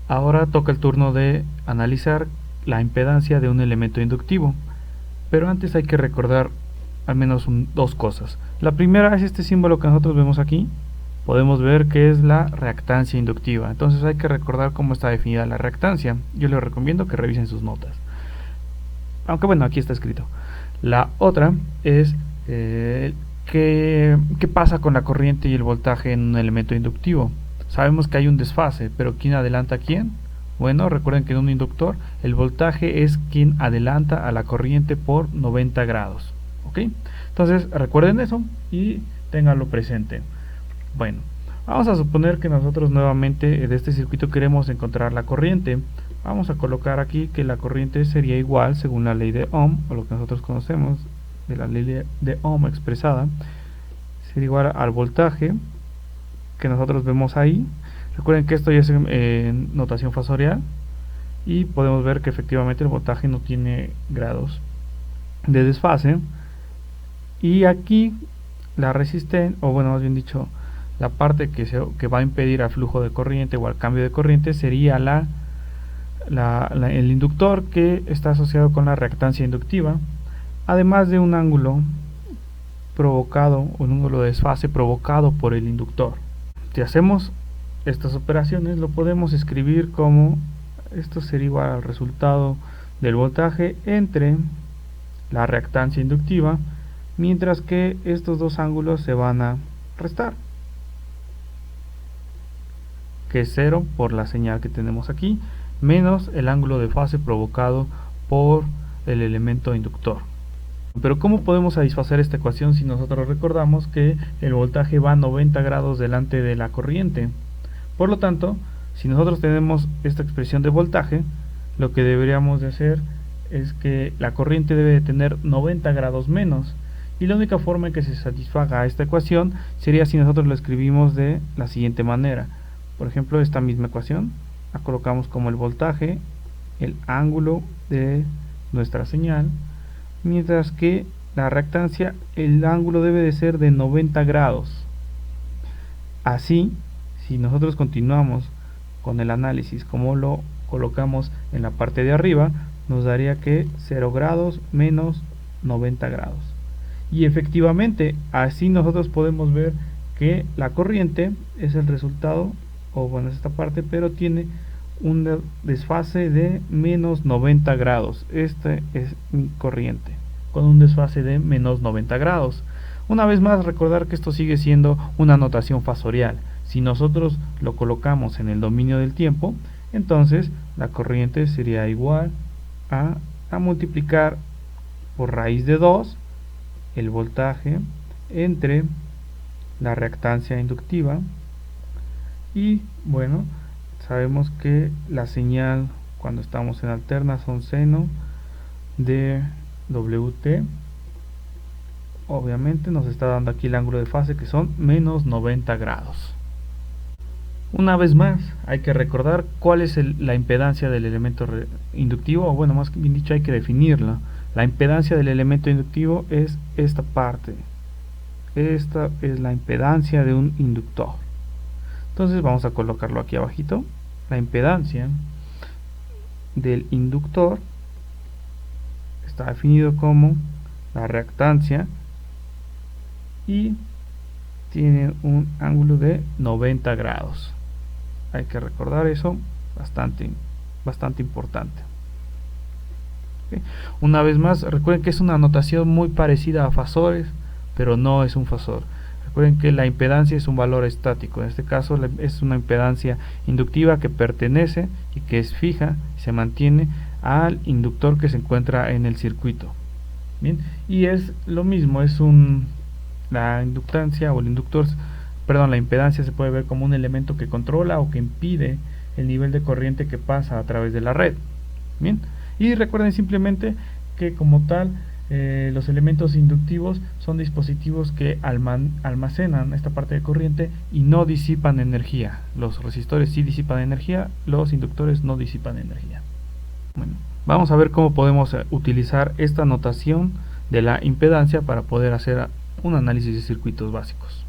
Ahora toca el turno de analizar la impedancia de un elemento inductivo, pero antes hay que recordar al menos dos cosas. La primera es este símbolo que nosotros vemos aquí. Podemos ver que es la reactancia inductiva, entonces hay que recordar cómo está definida la reactancia. Yo les recomiendo que revisen sus notas, aunque bueno, aquí está escrito. La otra es ¿qué pasa con la corriente y el voltaje en un elemento inductivo? Sabemos que hay un desfase, pero ¿quién adelanta a quién? Bueno, recuerden que en un inductor el voltaje es quien adelanta a la corriente por 90 grados. ¿Ok? Entonces recuerden eso y ténganlo presente. Bueno, vamos a suponer que nosotros nuevamente de este circuito queremos encontrar la corriente. Vamos a colocar aquí que la corriente sería igual, según la ley de Ohm, o lo que nosotros conocemos de la ley de Ohm expresada, sería igual al voltaje que nosotros vemos ahí. Recuerden que esto ya es en notación fasorial y podemos ver que efectivamente el voltaje no tiene grados de desfase, y aquí la resistencia, o bueno, más bien dicho, la parte que va a impedir al flujo de corriente o al cambio de corriente sería el inductor, que está asociado con la reactancia inductiva, además de un ángulo provocado, un ángulo de desfase provocado por el inductor. Si hacemos estas operaciones, lo podemos escribir como esto sería igual al resultado del voltaje entre la reactancia inductiva, mientras que estos dos ángulos se van a restar, que es 0 por la señal que tenemos aquí, menos el ángulo de fase provocado por el elemento inductor. Pero ¿cómo podemos satisfacer esta ecuación si nosotros recordamos que el voltaje va a 90 grados delante de la corriente? Por lo tanto, si nosotros tenemos esta expresión de voltaje, lo que deberíamos de hacer es que la corriente debe de tener 90 grados menos, y la única forma en que se satisfaga esta ecuación sería si nosotros lo escribimos de la siguiente manera. Por ejemplo, esta misma ecuación la colocamos como el voltaje, el ángulo de nuestra señal, mientras que la reactancia, el ángulo debe de ser de 90 grados. Así, si nosotros continuamos con el análisis como lo colocamos en la parte de arriba, nos daría que 0 grados menos 90 grados. Y efectivamente, así nosotros podemos ver que la corriente es el resultado, o bueno, es esta parte, pero tiene un desfase de menos 90 grados. Esta es mi corriente, con un desfase de menos 90 grados. Una vez más, recordar que esto sigue siendo una notación fasorial. Si nosotros lo colocamos en el dominio del tiempo, entonces la corriente sería igual a multiplicar por raíz de 2 el voltaje entre la reactancia inductiva, y bueno, sabemos que la señal cuando estamos en alterna son seno de WT. Obviamente nos está dando aquí el ángulo de fase, que son menos 90 grados. Una vez más, hay que recordar cuál es la impedancia del elemento inductivo, o bueno, más bien dicho, hay que definirla. La impedancia del elemento inductivo es esta parte. Esta es la impedancia de un inductor. Entonces vamos a colocarlo aquí abajito. La impedancia del inductor está definido como la reactancia y tiene un ángulo de 90 grados. Hay que recordar eso, bastante importante. ¿Okay? Una vez más, recuerden que es una notación muy parecida a fasores, pero no es un fasor. Recuerden que la impedancia es un valor estático. En este caso es una impedancia inductiva que pertenece y que es fija y se mantiene al inductor que se encuentra en el circuito. Bien, y es lo mismo, la inductancia o el inductor, perdón, la impedancia se puede ver como un elemento que controla o que impide el nivel de corriente que pasa a través de la red. Bien, y recuerden simplemente que como tal los elementos inductivos son dispositivos que almacenan esta parte de corriente y no disipan energía. Los resistores sí disipan energía, los inductores no disipan energía. Bueno, vamos a ver cómo podemos utilizar esta notación de la impedancia para poder hacer un análisis de circuitos básicos.